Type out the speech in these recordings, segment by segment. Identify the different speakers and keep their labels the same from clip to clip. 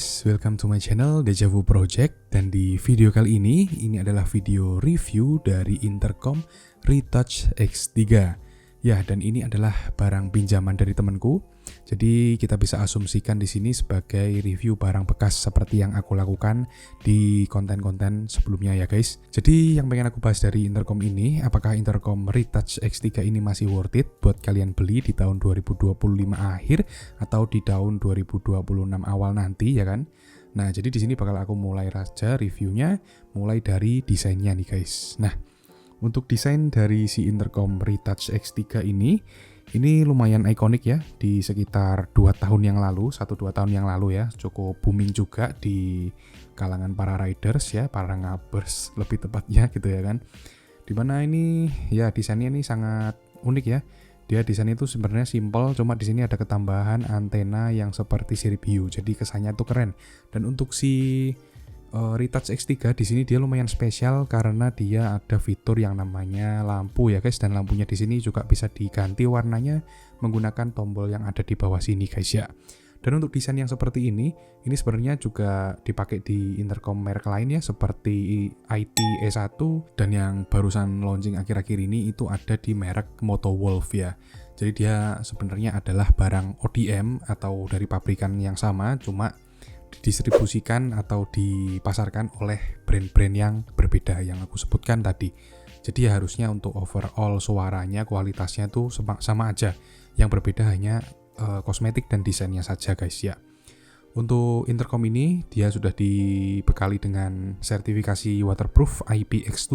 Speaker 1: guys, welcome to my channel Deja Vu Project. Dan di video kali ini adalah video review dari Intercom Retouch X3. Ya, dan ini adalah barang pinjaman dari temanku. Jadi kita bisa asumsikan di sini sebagai review barang bekas seperti yang aku lakukan di konten-konten sebelumnya ya guys. Jadi yang pengen aku bahas dari Intercom ini, apakah Intercom Retouch X3 ini masih worth it buat kalian beli di tahun 2025 akhir atau di tahun 2026 awal nanti ya kan. Nah, jadi di sini bakal aku mulai saja reviewnya mulai dari desainnya nih guys. Nah, untuk desain dari si Intercom Retouch X3 ini lumayan ikonik ya, di sekitar 2 tahun yang lalu, 1-2 tahun yang lalu ya, cukup booming juga di kalangan para riders ya, para ngabers lebih tepatnya gitu ya kan. Dimana ini ya desainnya ini sangat unik ya. Dia desainnya itu sebenarnya simple, cuma di sini ada ketambahan antena yang seperti sirip hiu, jadi kesannya tuh keren. Dan untuk si Retouch X3 di sini dia lumayan spesial karena dia ada fitur yang namanya lampu ya guys, dan lampunya di sini juga bisa diganti warnanya menggunakan tombol yang ada di bawah sini guys ya. Dan untuk desain yang seperti ini sebenarnya juga dipakai di intercom merek lain ya, seperti IT E1 dan yang barusan launching akhir-akhir ini itu ada di merek Motowolf ya. Jadi dia sebenarnya adalah barang ODM atau dari pabrikan yang sama, cuma didistribusikan atau dipasarkan oleh brand-brand yang berbeda yang aku sebutkan tadi. Jadi ya harusnya untuk overall suaranya, kualitasnya tuh sama aja. Yang berbeda hanya kosmetik dan desainnya saja guys ya. Untuk intercom ini dia sudah dibekali dengan sertifikasi waterproof IPX7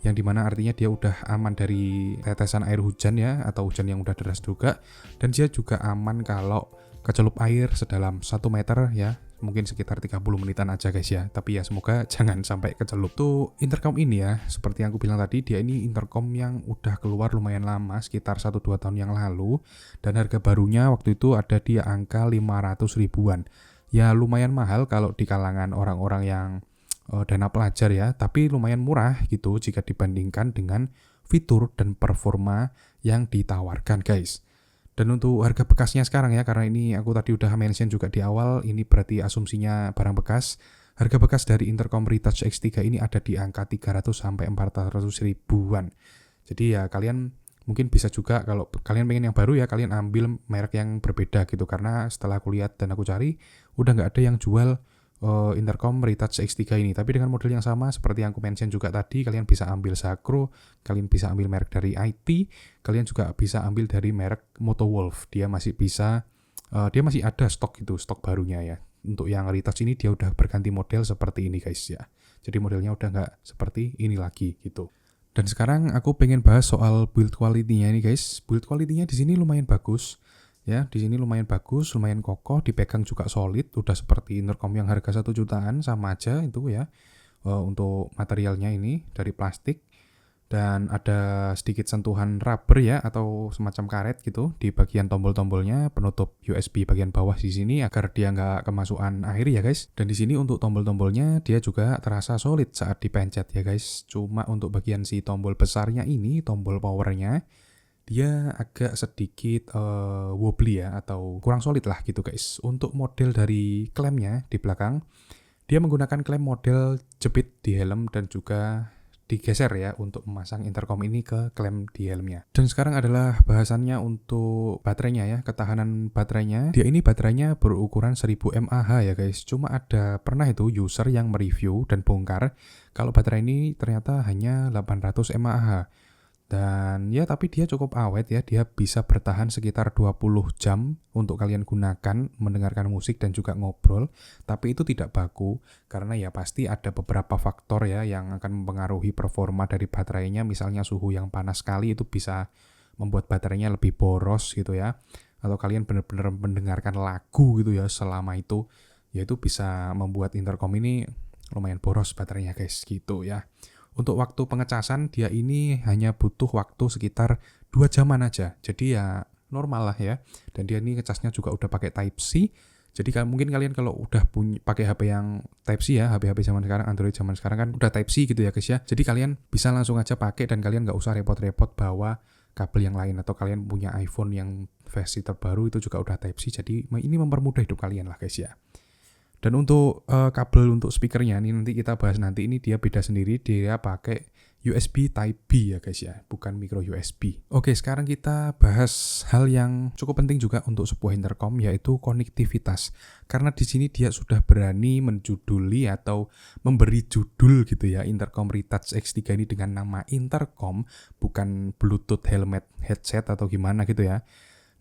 Speaker 1: yang dimana artinya dia udah aman dari tetesan air hujan ya, atau hujan yang udah deras juga, dan dia juga aman kalau kecelup air sedalam 1 meter ya, mungkin sekitar 30 menitan aja guys ya, tapi ya semoga jangan sampai kecelup. Tuh intercom ini ya, seperti yang aku bilang tadi, dia ini intercom yang udah keluar lumayan lama, sekitar 1-2 tahun yang lalu, dan harga barunya waktu itu ada di angka 500 ribuan. Ya lumayan mahal kalau di kalangan orang-orang yang dana pelajar ya, tapi lumayan murah gitu jika dibandingkan dengan fitur dan performa yang ditawarkan guys. Dan untuk harga bekasnya sekarang ya, karena ini aku tadi udah mention juga di awal, ini berarti asumsinya barang bekas. Harga bekas dari Intercom Retouch X3 ini ada di angka 300 sampai 400 ribuan. Jadi ya kalian mungkin bisa juga, kalau kalian pengen yang baru ya, kalian ambil merek yang berbeda gitu. Karena setelah aku lihat dan aku cari, udah nggak ada yang jual Intercom Retouch X3 ini, tapi dengan model yang sama seperti yang aku mention juga tadi. Kalian bisa ambil Sakro, kalian bisa ambil merek dari IT, kalian juga bisa ambil dari merek Motowolf. Dia masih ada stok gitu, stok barunya ya. Untuk yang Retouch ini dia udah berganti model seperti ini guys ya, jadi modelnya udah nggak seperti ini lagi gitu. Dan sekarang aku pengen bahas soal build quality-nya ini guys. Build quality-nya di sini lumayan bagus. Ya, di sini lumayan bagus, lumayan kokoh, dipegang juga solid, udah seperti intercom yang harga 1 jutaan sama aja itu ya. Untuk materialnya ini dari plastik, dan ada sedikit sentuhan rubber ya, atau semacam karet gitu di bagian tombol-tombolnya, penutup USB bagian bawah di sini agar dia nggak kemasukan air ya guys. Dan di sini untuk tombol-tombolnya dia juga terasa solid saat dipencet ya guys. Cuma untuk bagian si tombol besarnya ini, tombol powernya, dia agak sedikit wobbly ya, atau kurang solid lah gitu guys. Untuk model dari klemnya di belakang, dia menggunakan klem model jepit di helm dan juga digeser ya untuk memasang intercom ini ke klem di helmnya. Dan sekarang adalah bahasannya untuk baterainya ya, ketahanan baterainya. Dia ini baterainya berukuran 1000 mAh ya guys. Cuma ada pernah itu user yang mereview dan bongkar kalau baterai ini ternyata hanya 800 mAh. Dan ya tapi dia cukup awet ya, dia bisa bertahan sekitar 20 jam untuk kalian gunakan mendengarkan musik dan juga ngobrol. Tapi itu tidak baku karena ya pasti ada beberapa faktor ya yang akan mempengaruhi performa dari baterainya. Misalnya suhu yang panas sekali itu bisa membuat baterainya lebih boros gitu ya, atau kalian benar-benar mendengarkan lagu gitu ya selama itu, ya itu bisa membuat intercom ini lumayan boros baterainya guys gitu ya. Untuk waktu pengecasan dia ini hanya butuh waktu sekitar 2 jaman aja. Jadi ya normal lah ya. Dan dia ini ngecasnya juga udah pakai Type-C. Jadi mungkin kalian kalau udah pakai HP yang Type-C ya, HP-HP zaman sekarang, Android zaman sekarang kan udah Type-C gitu ya guys ya. Jadi kalian bisa langsung aja pakai dan kalian nggak usah repot-repot bawa kabel yang lain. Atau kalian punya iPhone yang versi terbaru itu juga udah Type-C. Jadi ini mempermudah hidup kalian lah guys ya. Dan untuk kabel untuk speakernya ini nanti kita bahas nanti, ini dia beda sendiri, dia pakai USB Type B ya guys ya, bukan micro USB. Oke, sekarang kita bahas hal yang cukup penting juga untuk sebuah intercom, yaitu konektivitas. Karena di sini dia sudah berani menjuduli atau memberi judul gitu ya, intercom Retouch X3 ini dengan nama intercom, bukan Bluetooth helmet headset atau gimana gitu ya.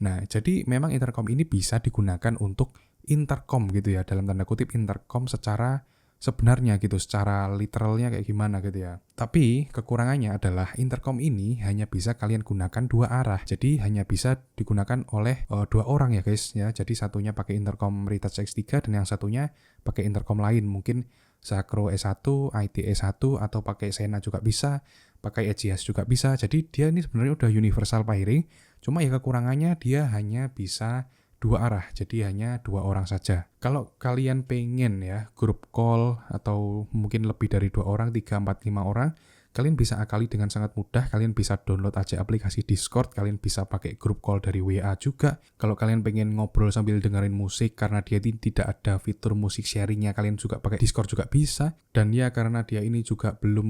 Speaker 1: Nah, jadi memang intercom ini bisa digunakan untuk intercom gitu ya, dalam tanda kutip intercom secara sebenarnya gitu, secara literalnya kayak gimana gitu ya. Tapi kekurangannya adalah intercom ini hanya bisa kalian gunakan dua arah. Jadi hanya bisa digunakan oleh dua orang ya guys ya. Jadi satunya pakai intercom Retouch X3 dan yang satunya pakai intercom lain. Mungkin Sacro E1, IT E1 atau pakai Sena juga bisa, pakai EJS juga bisa. Jadi dia ini sebenarnya udah universal pairing. Cuma ya kekurangannya dia hanya bisa dua arah, jadi hanya dua orang saja. Kalau kalian pengen ya grup call atau mungkin lebih dari dua orang, 3, 4, 5 orang, kalian bisa akali dengan sangat mudah. Kalian bisa download aja aplikasi Discord, kalian bisa pakai grup call dari WA juga. Kalau kalian pengen ngobrol sambil dengerin musik karena dia tidak ada fitur musik sharingnya, kalian juga pakai Discord juga bisa. Dan ya karena dia ini juga belum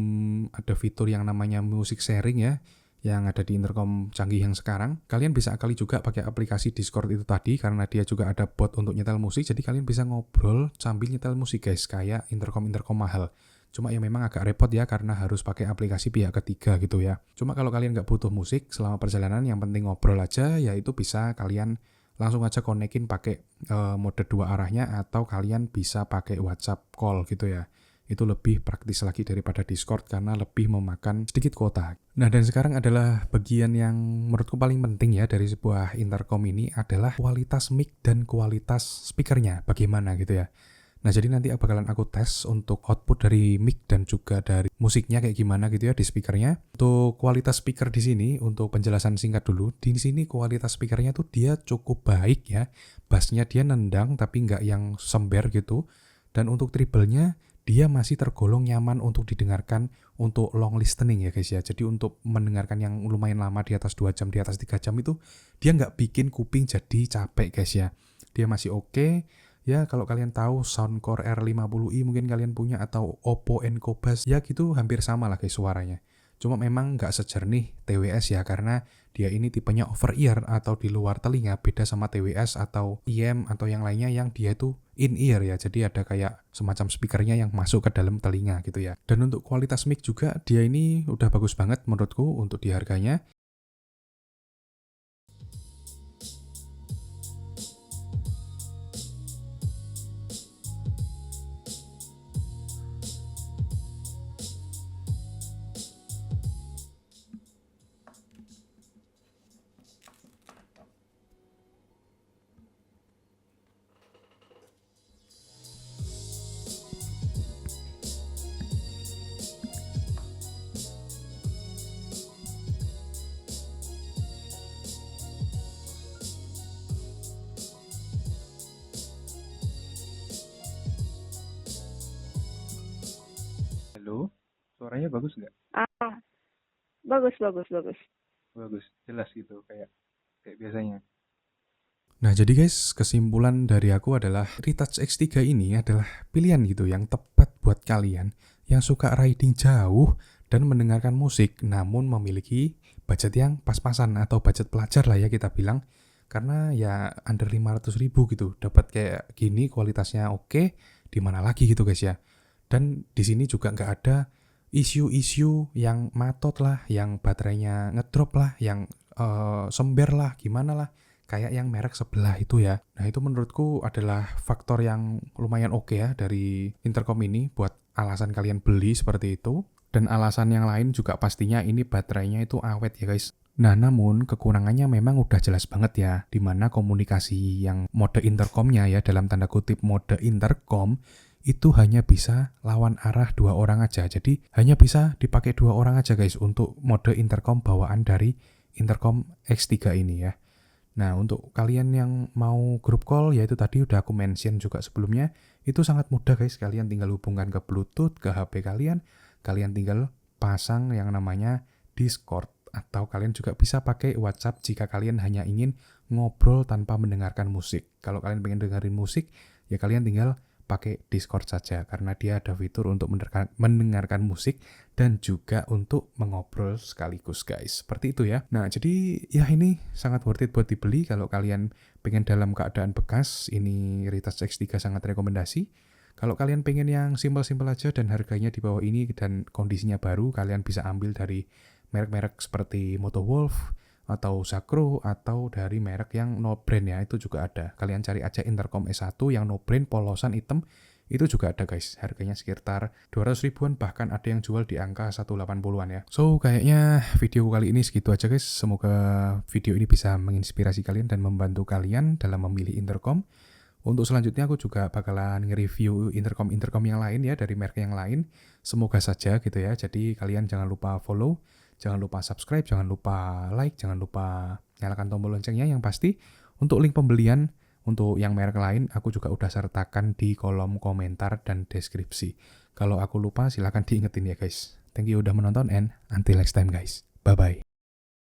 Speaker 1: ada fitur yang namanya musik sharing ya, yang ada di intercom canggih yang sekarang, kalian bisa akali juga pakai aplikasi Discord itu tadi, karena dia juga ada bot untuk nyetel musik, jadi kalian bisa ngobrol sambil nyetel musik guys, kayak intercom mahal. Cuma ya memang agak repot ya, karena harus pakai aplikasi pihak ketiga gitu ya. Cuma kalau kalian nggak butuh musik selama perjalanan, yang penting ngobrol aja, ya itu bisa kalian langsung aja konekin pakai mode dua arahnya, atau kalian bisa pakai WhatsApp call gitu ya. Itu lebih praktis lagi daripada Discord karena lebih memakan sedikit kuota. Nah, dan sekarang adalah bagian yang menurutku paling penting ya dari sebuah intercom ini, adalah kualitas mic dan kualitas speakernya bagaimana gitu ya. Nah, jadi nanti bakalan aku tes untuk output dari mic dan juga dari musiknya kayak gimana gitu ya di speakernya. Untuk kualitas speaker di sini, untuk penjelasan singkat dulu, di sini kualitas speakernya tuh dia cukup baik ya. Bassnya dia nendang tapi nggak yang sember gitu. Dan untuk treble-nya dia masih tergolong nyaman untuk didengarkan untuk long listening ya guys ya. Jadi untuk mendengarkan yang lumayan lama di atas 2 jam, di atas 3 jam itu dia nggak bikin kuping jadi capek guys ya. Dia masih oke. Ya kalau kalian tahu Soundcore R50i mungkin kalian punya, atau Oppo Enco Bass, ya gitu hampir sama lah guys suaranya. Cuma memang nggak sejernih TWS ya, karena dia ini tipenya over ear atau di luar telinga, beda sama TWS atau IM atau yang lainnya yang dia itu in ear ya. Jadi ada kayak semacam speakernya yang masuk ke dalam telinga gitu ya. Dan untuk kualitas mic juga dia ini udah bagus banget menurutku untuk di harganya. Halo, suaranya bagus nggak?
Speaker 2: Ah, bagus, bagus, bagus.
Speaker 1: Bagus, jelas gitu kayak biasanya. Nah, jadi guys, kesimpulan dari aku adalah Retouch X3 ini adalah pilihan gitu yang tepat buat kalian yang suka riding jauh dan mendengarkan musik, namun memiliki budget yang pas-pasan atau budget pelajar lah ya kita bilang. Karena ya under 500.000 gitu, dapat kayak gini kualitasnya oke, di mana lagi gitu guys ya. Dan di sini juga nggak ada isu-isu yang matot lah, yang baterainya ngedrop lah, yang sember lah, gimana lah, kayak yang merek sebelah itu ya. Nah itu menurutku adalah faktor yang lumayan oke ya dari intercom ini buat alasan kalian beli seperti itu. Dan alasan yang lain juga pastinya ini baterainya itu awet ya guys. Nah namun kekurangannya memang udah jelas banget ya, dimana komunikasi yang mode intercomnya ya, dalam tanda kutip mode intercom, itu hanya bisa lawan arah dua orang aja. Jadi hanya bisa dipakai dua orang aja guys untuk mode intercom bawaan dari intercom X3 ini ya. Nah, untuk kalian yang mau grup call, yaitu tadi udah aku mention juga sebelumnya, itu sangat mudah guys. Kalian tinggal hubungkan ke Bluetooth, ke HP kalian tinggal pasang yang namanya Discord. Atau kalian juga bisa pakai WhatsApp jika kalian hanya ingin ngobrol tanpa mendengarkan musik. Kalau kalian pengen dengerin musik, ya kalian tinggal pakai Discord saja karena dia ada fitur untuk mendengarkan musik dan juga untuk mengobrol sekaligus guys. Seperti itu ya. Nah, jadi ya ini sangat worth it buat dibeli kalau kalian pengen dalam keadaan bekas. Ini Retouch X3 sangat rekomendasi. Kalau kalian pengen yang simple-simple aja dan harganya di bawah ini dan kondisinya baru, kalian bisa ambil dari merek-merek seperti Motowolf atau Sakro atau dari merek yang no brand ya, itu juga ada. Kalian cari aja Intercom S1 yang no brand polosan hitam, itu juga ada guys. Harganya sekitar 200 ribuan, bahkan ada yang jual di angka 180-an ya. So kayaknya video kali ini segitu aja guys. Semoga video ini bisa menginspirasi kalian dan membantu kalian dalam memilih intercom. Untuk selanjutnya aku juga bakalan nge-review intercom yang lain ya, dari merek yang lain. Semoga saja gitu ya. Jadi kalian jangan lupa follow, jangan lupa subscribe, jangan lupa like, jangan lupa nyalakan tombol loncengnya. Yang pasti untuk link pembelian untuk yang merek lain aku juga udah sertakan di kolom komentar dan deskripsi. Kalau aku lupa silahkan diingetin ya guys. Thank you udah menonton and until next time guys. Bye bye.